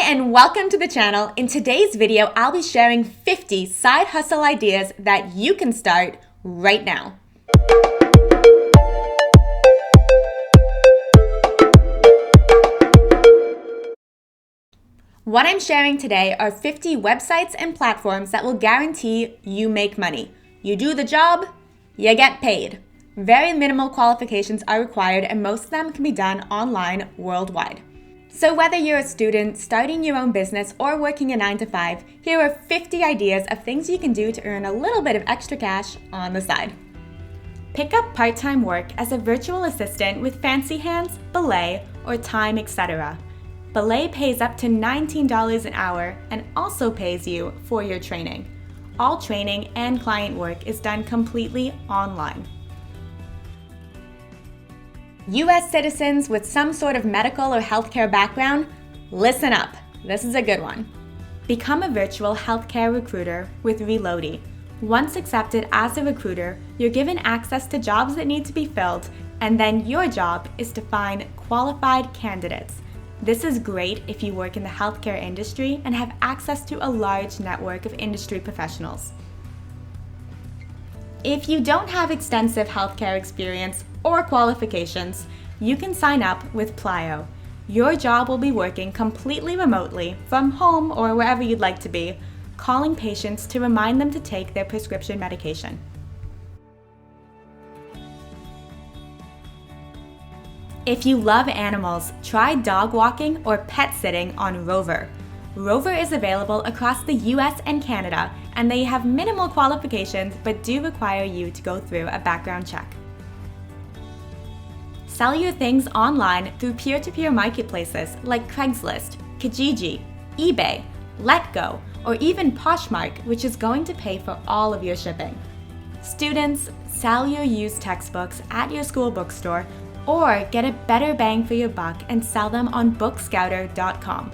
and welcome to the channel. In today's video, I'll be sharing 50 side hustle ideas that you can start right now. What I'm sharing today are 50 websites and platforms that will guarantee you make money. You do the job, you get paid. Very minimal qualifications are required, and most of them can be done online worldwide. So whether you're a student, starting your own business, or working a 9 to 5, here are 50 ideas of things you can do to earn a little bit of extra cash on the side. Pick up part-time work as a virtual assistant with Fancy Hands, Belay, or Time, etc. Belay pays up to $19 an hour and also pays you for your training. All training and client work is done completely online. U.S. citizens with some sort of medical or healthcare background, listen up. This is a good one. Become a virtual healthcare recruiter with Reloady. Once accepted as a recruiter, you're given access to jobs that need to be filled, and then your job is to find qualified candidates. This is great if you work in the healthcare industry and have access to a large network of industry professionals. If you don't have extensive healthcare experience or qualifications, you can sign up with Plyo. Your job will be working completely remotely from home or wherever you'd like to be, calling patients to remind them to take their prescription medication. If you love animals, try dog walking or pet sitting on Rover. Rover is available across the US and Canada, and they have minimal qualifications but do require you to go through a background check. Sell your things online through peer-to-peer marketplaces like Craigslist, Kijiji, eBay, Letgo, or even Poshmark, which is going to pay for all of your shipping. Students, sell your used textbooks at your school bookstore or get a better bang for your buck and sell them on bookscouter.com.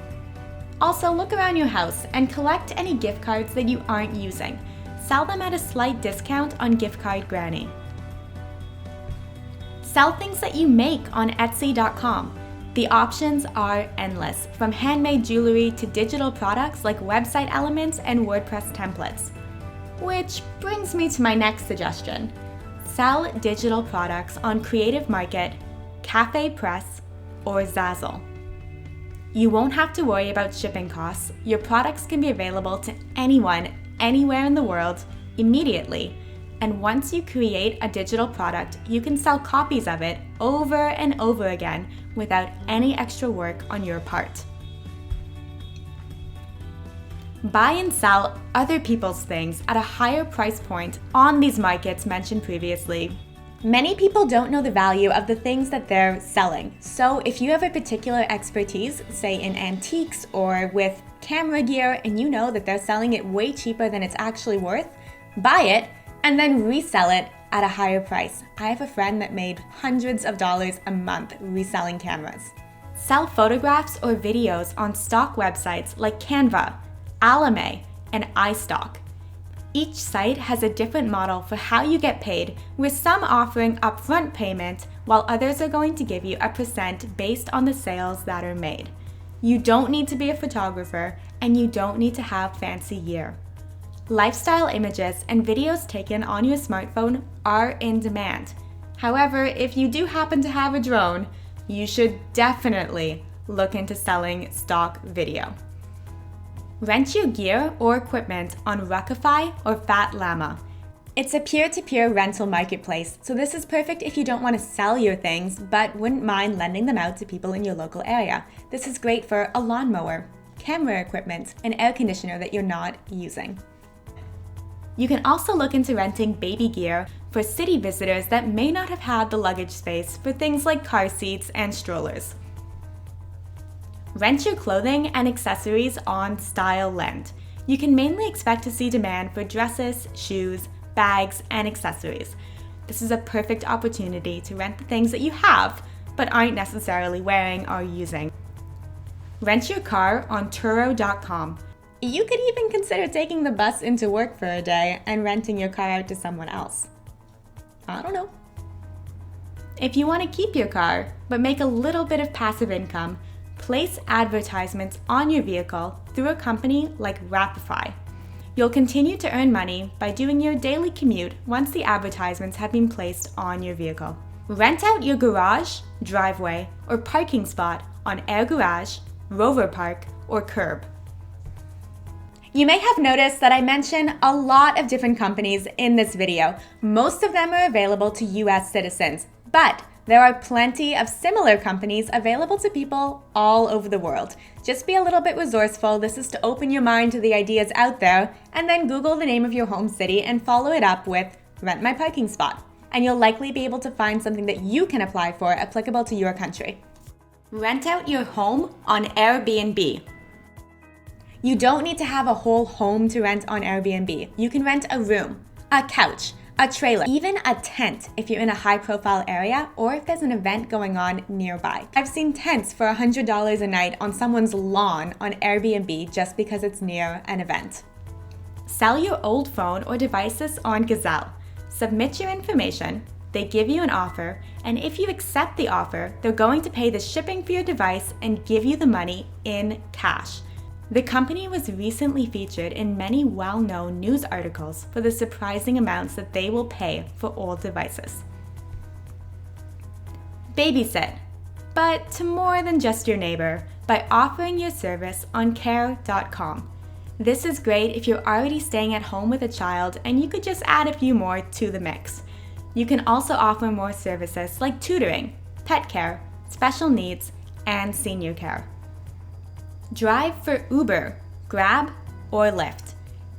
Also, look around your house and collect any gift cards that you aren't using. Sell them at a slight discount on Gift Card Granny. Sell things that you make on Etsy.com. The options are endless, from handmade jewelry to digital products like website elements and WordPress templates. Which brings me to my next suggestion. Sell digital products on Creative Market, Cafe Press, or Zazzle. You won't have to worry about shipping costs. Your products can be available to anyone, anywhere in the world, immediately. And once you create a digital product, you can sell copies of it over and over again without any extra work on your part. Buy and sell other people's things at a higher price point on these markets mentioned previously. Many people don't know the value of the things that they're selling. So if you have a particular expertise, say in antiques or with camera gear, and you know that they're selling it way cheaper than it's actually worth, buy it and then resell it at a higher price. I have a friend that made hundreds of dollars a month reselling cameras. Sell photographs or videos on stock websites like Canva, Alame, and iStock. Each site has a different model for how you get paid, with some offering upfront payment while others are going to give you a % based on the sales that are made. You don't need to be a photographer, and you don't need to have fancy gear. Lifestyle images and videos taken on your smartphone are in demand. However, if you do happen to have a drone, you should definitely look into selling stock video. Rent your gear or equipment on Ruckify or Fat Llama. It's a peer-to-peer rental marketplace, so this is perfect if you don't want to sell your things but wouldn't mind lending them out to people in your local area. This is great for a lawnmower, camera equipment, and air conditioner that you're not using. You can also look into renting baby gear for city visitors that may not have had the luggage space for things like car seats and strollers. Rent your clothing and accessories on StyleLend. You can mainly expect to see demand for dresses, shoes, bags, and accessories. This is a perfect opportunity to rent the things that you have but aren't necessarily wearing or using. Rent your car on Turo.com. You could even consider taking the bus into work for a day and renting your car out to someone else. I don't know. If you want to keep your car but make a little bit of passive income, place advertisements on your vehicle through a company like Rapify. You'll continue to earn money by doing your daily commute once the advertisements have been placed on your vehicle. Rent out your garage, driveway, or parking spot on Air Garage, Rover Park, or Curb. You may have noticed that I mention a lot of different companies in this video. Most of them are available to US citizens, but there are plenty of similar companies available to people all over the world. Just be a little bit resourceful. This is to open your mind to the ideas out there, and then Google the name of your home city and follow it up with "rent my parking spot." And you'll likely be able to find something that you can apply for applicable to your country. Rent out your home on Airbnb. You don't need to have a whole home to rent on Airbnb. You can rent a room, a couch, a trailer, even a tent if you're in a high-profile area or if there's an event going on nearby. I've seen tents for $100 a night on someone's lawn on Airbnb just because it's near an event. Sell your old phone or devices on Gazelle. Submit your information, they give you an offer, and if you accept the offer, they're going to pay the shipping for your device and give you the money in cash. The company was recently featured in many well-known news articles for the surprising amounts that they will pay for old devices. Babysit, but to more than just your neighbor, by offering your service on care.com. This is great if you're already staying at home with a child and you could just add a few more to the mix. You can also offer more services like tutoring, pet care, special needs, and senior care. Drive for Uber, Grab, or Lyft.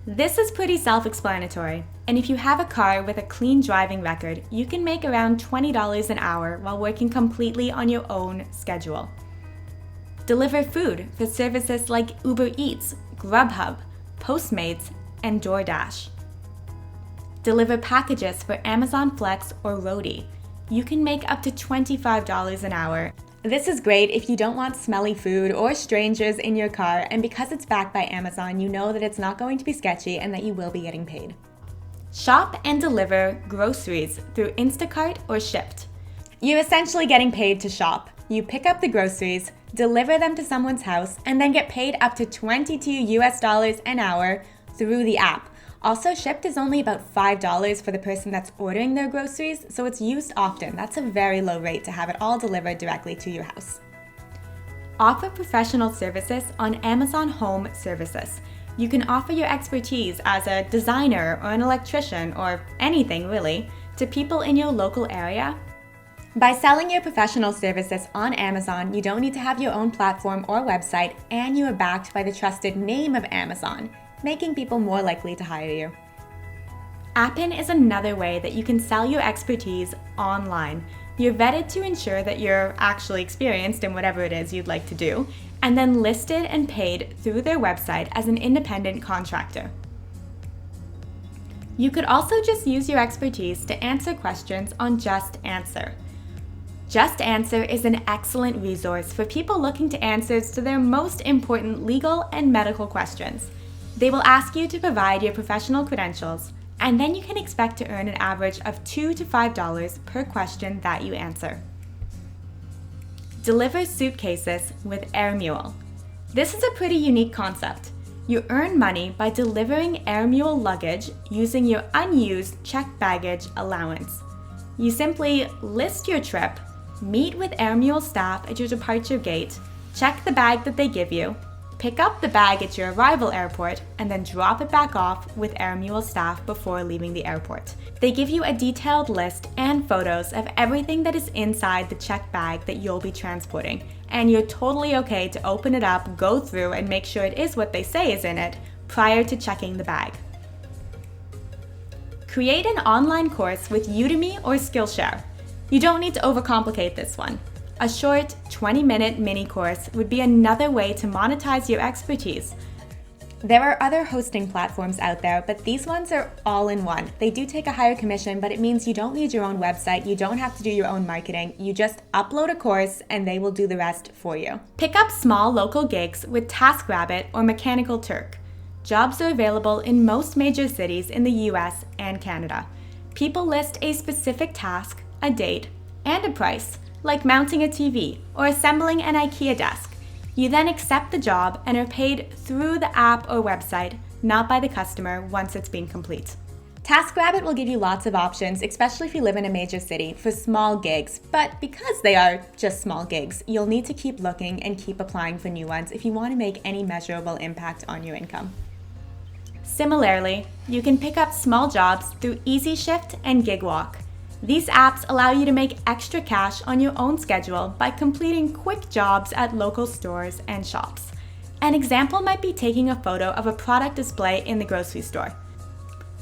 This is pretty self-explanatory, and if you have a car with a clean driving record, you can make around $20 an hour while working completely on your own schedule. Deliver food for services like Uber Eats, Grubhub, Postmates, and DoorDash. Deliver packages for Amazon Flex or Roadie. You can make up to $25 an hour. This is great if you don't want smelly food or strangers in your car, and because it's backed by Amazon, you know that it's not going to be sketchy and that you will be getting paid. Shop and deliver groceries through Instacart or Shipt. You're essentially getting paid to shop. You pick up the groceries, deliver them to someone's house, and then get paid up to $22 an hour through the app. Also, Shipt is only about $5 for the person that's ordering their groceries, so it's used often. That's a very low rate to have it all delivered directly to your house. Offer professional services on Amazon Home Services. You can offer your expertise as a designer or an electrician or anything really to people in your local area. By selling your professional services on Amazon, you don't need to have your own platform or website, and you are backed by the trusted name of Amazon, making people more likely to hire you. App-in is another way that you can sell your expertise online. You're vetted to ensure that you're actually experienced in whatever it is you'd like to do, and then listed and paid through their website as an independent contractor. You could also just use your expertise to answer questions on Just Answer. Just Answer is an excellent resource for people looking to answers to their most important legal and medical questions. They will ask you to provide your professional credentials, and then you can expect to earn an average of $2 to $5 per question that you answer. Deliver suitcases with AirMule. This is a pretty unique concept. You earn money by delivering AirMule luggage using your unused checked baggage allowance. You simply list your trip, meet with AirMule staff at your departure gate, check the bag that they give you, pick up the bag at your arrival airport, and then drop it back off with AirMule staff before leaving the airport. They give you a detailed list and photos of everything that is inside the checked bag that you'll be transporting, and you're totally okay to open it up, go through, and make sure it is what they say is in it prior to checking the bag. Create an online course with Udemy or Skillshare. You don't need to overcomplicate this one. A short 20-minute mini course would be another way to monetize your expertise. There are other hosting platforms out there, but these ones are all in one. They do take a higher commission, but it means you don't need your own website, you don't have to do your own marketing, you just upload a course and they will do the rest for you. Pick up small local gigs with TaskRabbit or Mechanical Turk. Jobs are available in most major cities in the US and Canada. People list a specific task, a date, and a price, like mounting a TV or assembling an IKEA desk. You then accept the job and are paid through the app or website, not by the customer once it's been complete. TaskRabbit will give you lots of options, especially if you live in a major city, for small gigs. But because they are just small gigs, you'll need to keep looking and keep applying for new ones if you want to make any measurable impact on your income. Similarly, you can pick up small jobs through EasyShift and GigWalk. These apps allow you to make extra cash on your own schedule by completing quick jobs at local stores and shops. An example might be taking a photo of a product display in the grocery store.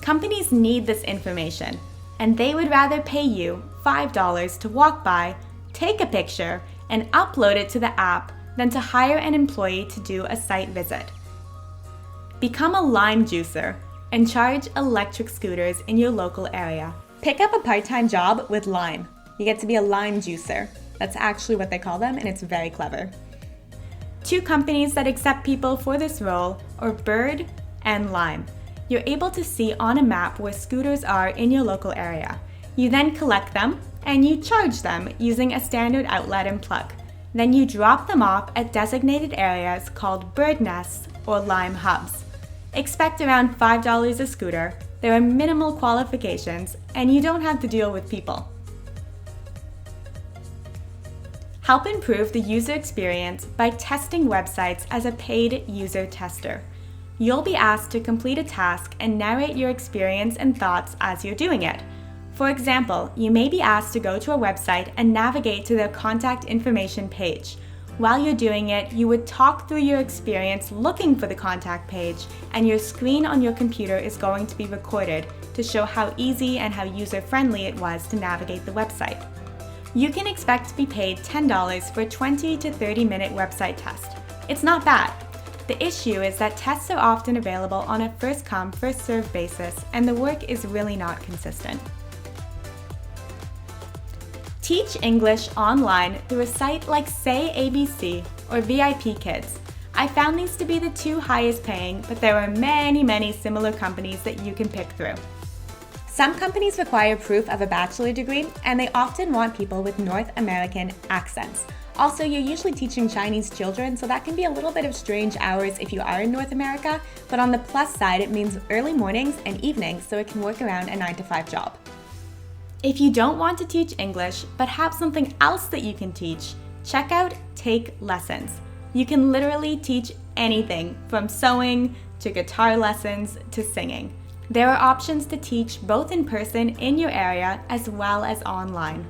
Companies need this information, and they would rather pay you $5 to walk by, take a picture, and upload it to the app than to hire an employee to do a site visit. Become a lime juicer and charge electric scooters in your local area. Pick up a part-time job with Lime. You get to be a lime juicer. That's actually what they call them, and it's very clever. Two companies that accept people for this role are Bird and Lime. You're able to see on a map where scooters are in your local area. You then collect them and you charge them using a standard outlet and plug. Then you drop them off at designated areas called bird nests or Lime hubs. Expect around $5 a scooter. There are minimal qualifications and you don't have to deal with people. Help improve the user experience by testing websites as a paid user tester. You'll be asked to complete a task and narrate your experience and thoughts as you're doing it. For example, you may be asked to go to a website and navigate to their contact information page. While you're doing it, you would talk through your experience looking for the contact page, and your screen on your computer is going to be recorded to show how easy and how user-friendly it was to navigate the website. You can expect to be paid $10 for a 20 to 30-minute website test. It's not bad. The issue is that tests are often available on a first-come, first-served basis, and the work is really not consistent. Teach English online through a site like Say ABC or VIP Kids. I found these to be the two highest paying, but there are many similar companies that you can pick through. Some companies require proof of a bachelor degree, and they often want people with North American accents. Also, you're usually teaching Chinese children, so that can be a little bit of strange hours if you are in North America, but on the plus side, it means early mornings and evenings, so it can work around a 9-to-5 job. If you don't want to teach English, but have something else that you can teach, check out Take Lessons. You can literally teach anything, from sewing to guitar lessons to singing. There are options to teach both in person in your area as well as online.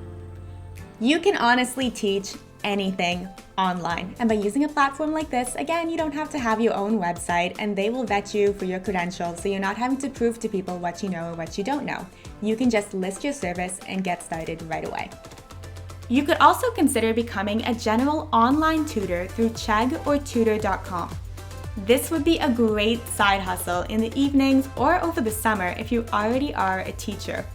You can honestly teach anything online. And by using a platform like this, again, you don't have to have your own website, and they will vet you for your credentials, so you're not having to prove to people what you know or what you don't know. You can just list your service and get started right away. You could also consider becoming a general online tutor through Chegg or Tutor.com. This would be a great side hustle in the evenings or over the summer if you already are a teacher.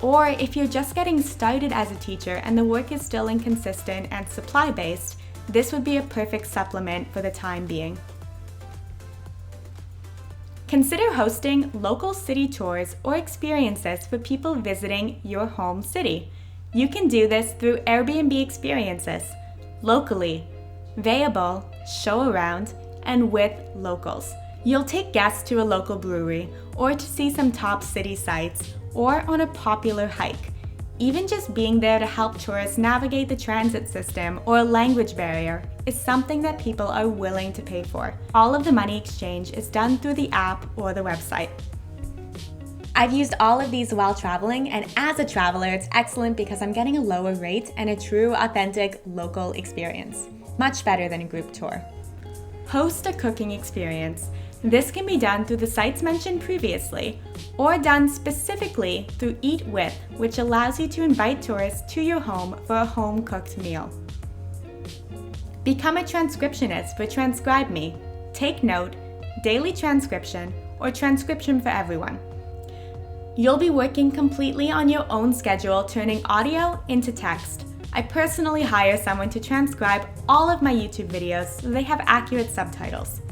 Or if you're just getting started as a teacher and the work is still inconsistent and supply-based, this would be a perfect supplement for the time being. Consider hosting local city tours or experiences for people visiting your home city. You can do this through Airbnb experiences, locally, Vayable, show around, and with locals. You'll take guests to a local brewery or to see some top city sites or on a popular hike. Even just being there to help tourists navigate the transit system or a language barrier is something that people are willing to pay for. All of the money exchange is done through the app or the website. I've used all of these while traveling, and as a traveler, it's excellent because I'm getting a lower rate and a true, authentic, local experience. Much better than a group tour. Host a cooking experience. This can be done through the sites mentioned previously, or done specifically through Eat With, which allows you to invite tourists to your home for a home-cooked meal. Become a transcriptionist for Transcribe Me, Take Note, Daily Transcription, or Transcription for Everyone. You'll be working completely on your own schedule, turning audio into text. I personally hire someone to transcribe all of my YouTube videos so they have accurate subtitles.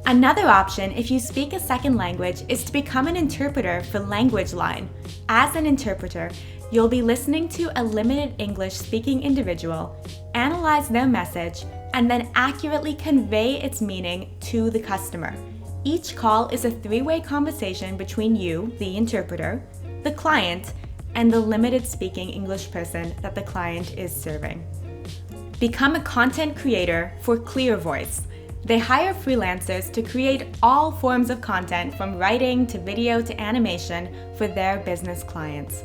Another option, if you speak a second language, is to become an interpreter for Language Line. As an interpreter, you'll be listening to a limited English-speaking individual, analyze their message, and then accurately convey its meaning to the customer. Each call is a three-way conversation between you, the interpreter, the client, and the limited speaking English person that the client is serving. Become a content creator for Clear Voice. They hire freelancers to create all forms of content from writing to video to animation for their business clients.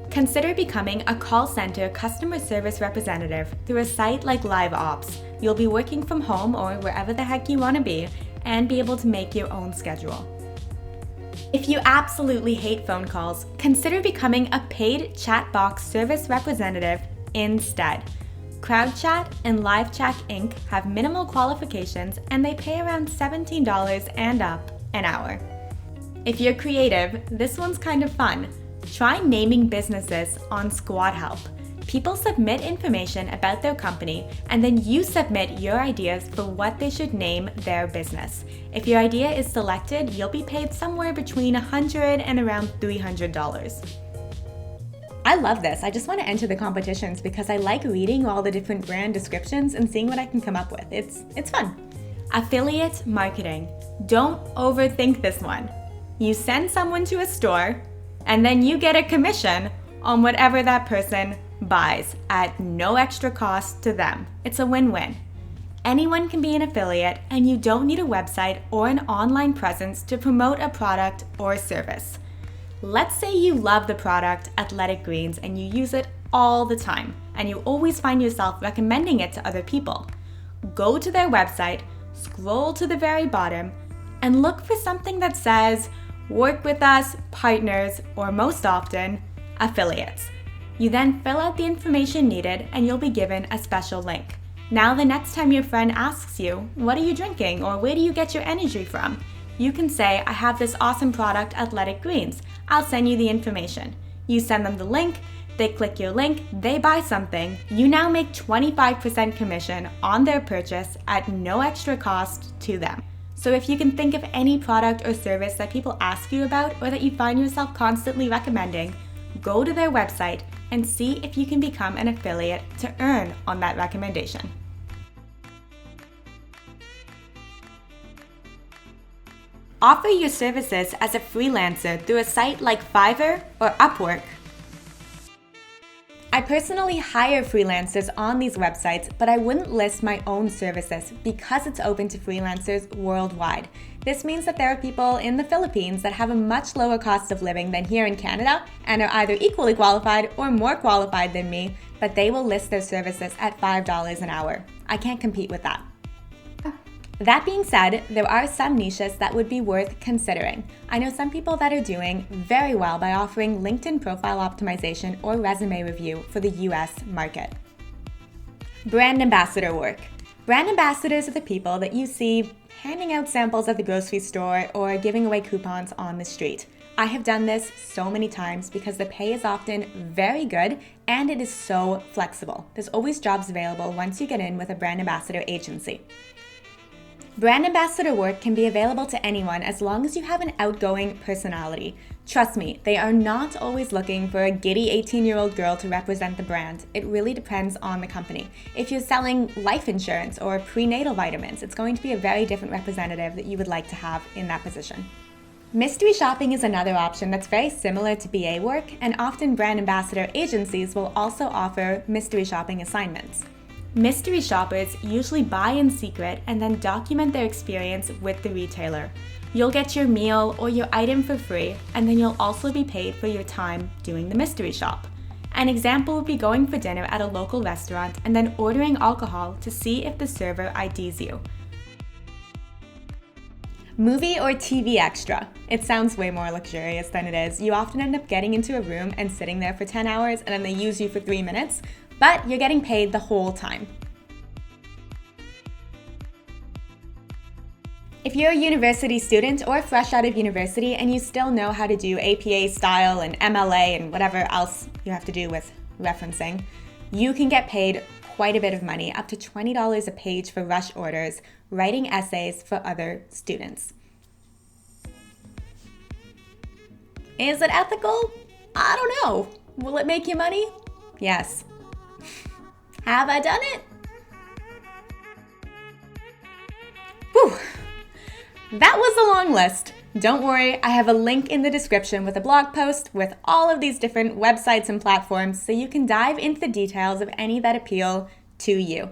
Consider becoming a call center customer service representative through a site like LiveOps. You'll be working from home or wherever the heck you want to be and be able to make your own schedule. If you absolutely hate phone calls, consider becoming a paid chat box service representative instead. CrowdChat and LiveChat Inc. have minimal qualifications and they pay around $17 and up an hour. If you're creative, this one's kind of fun. Try naming businesses on Squad Help. People submit information about their company and then you submit your ideas for what they should name their business. If your idea is selected, you'll be paid somewhere between $100 and around $300. I love this. I just want to enter the competitions because I like reading all the different brand descriptions and seeing what I can come up with. It's fun. Affiliate marketing. Don't overthink this one. You send someone to a store and then you get a commission on whatever that person buys at no extra cost to them. It's a win-win. Anyone can be an affiliate and you don't need a website or an online presence to promote a product or service. Let's say you love the product Athletic Greens and you use it all the time and you always find yourself recommending it to other people. Go to their website, scroll to the very bottom, and look for something that says, "Work with us, partners," or most often, affiliates. You then fill out the information needed and you'll be given a special link. Now the next time your friend asks you, "What are you drinking?" or "Where do you get your energy from?" you can say, "I have this awesome product, Athletic Greens. I'll send you the information." You send them the link, they click your link, they buy something. You now make 25% commission on their purchase at no extra cost to them. So if you can think of any product or service that people ask you about or that you find yourself constantly recommending, go to their website and see if you can become an affiliate to earn on that recommendation. Offer your services as a freelancer through a site like Fiverr or Upwork. I personally hire freelancers on these websites, but I wouldn't list my own services because it's open to freelancers worldwide. This means that there are people in the Philippines that have a much lower cost of living than here in Canada and are either equally qualified or more qualified than me, but they will list their services at $5 an hour. I can't compete with that. That being said, there are some niches that would be worth considering. I know some people that are doing very well by offering LinkedIn profile optimization or resume review for the US market. Brand ambassador work. Brand ambassadors are the people that you see handing out samples at the grocery store or giving away coupons on the street. I have done this so many times because the pay is often very good and it is so flexible. There's always jobs available once you get in with a brand ambassador agency. Brand ambassador work can be available to anyone as long as you have an outgoing personality. Trust me, they are not always looking for a giddy 18-year-old girl to represent the brand. It really depends on the company. If you're selling life insurance or prenatal vitamins, it's going to be a very different representative that you would like to have in that position. Mystery shopping is another option that's very similar to BA work, and often brand ambassador agencies will also offer mystery shopping assignments. Mystery shoppers usually buy in secret and then document their experience with the retailer. You'll get your meal or your item for free, and then you'll also be paid for your time doing the mystery shop. An example would be going for dinner at a local restaurant and then ordering alcohol to see if the server IDs you. Movie or TV extra. It sounds way more luxurious than it is. You often end up getting into a room and sitting there for 10 hours and then they use you for 3 minutes, but you're getting paid the whole time. If you're a university student or fresh out of university and you still know how to do APA style and MLA and whatever else you have to do with referencing, you can get paid quite a bit of money, up to $20 a page for rush orders, writing essays for other students. Is it ethical? I don't know. Will it make you money? Yes. Have I done it? Whew. That was a long list. Don't worry, I have a link in the description with a blog post with all of these different websites and platforms so you can dive into the details of any that appeal to you.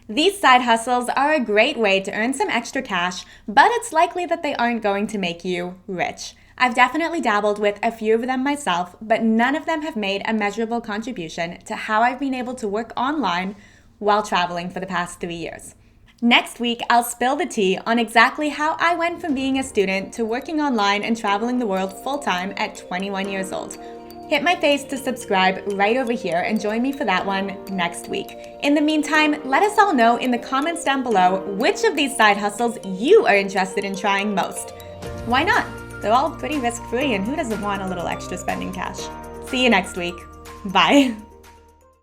These side hustles are a great way to earn some extra cash, but it's likely that they aren't going to make you rich. I've definitely dabbled with a few of them myself, but none of them have made a measurable contribution to how I've been able to work online while traveling for the past 3 years. Next week, I'll spill the tea on exactly how I went from being a student to working online and traveling the world full-time at 21 years old. Hit my face to subscribe right over here and join me for that one next week. In the meantime, let us all know in the comments down below which of these side hustles you are interested in trying most. Why not? They're all pretty risk-free, and who doesn't want a little extra spending cash? See you next week. Bye.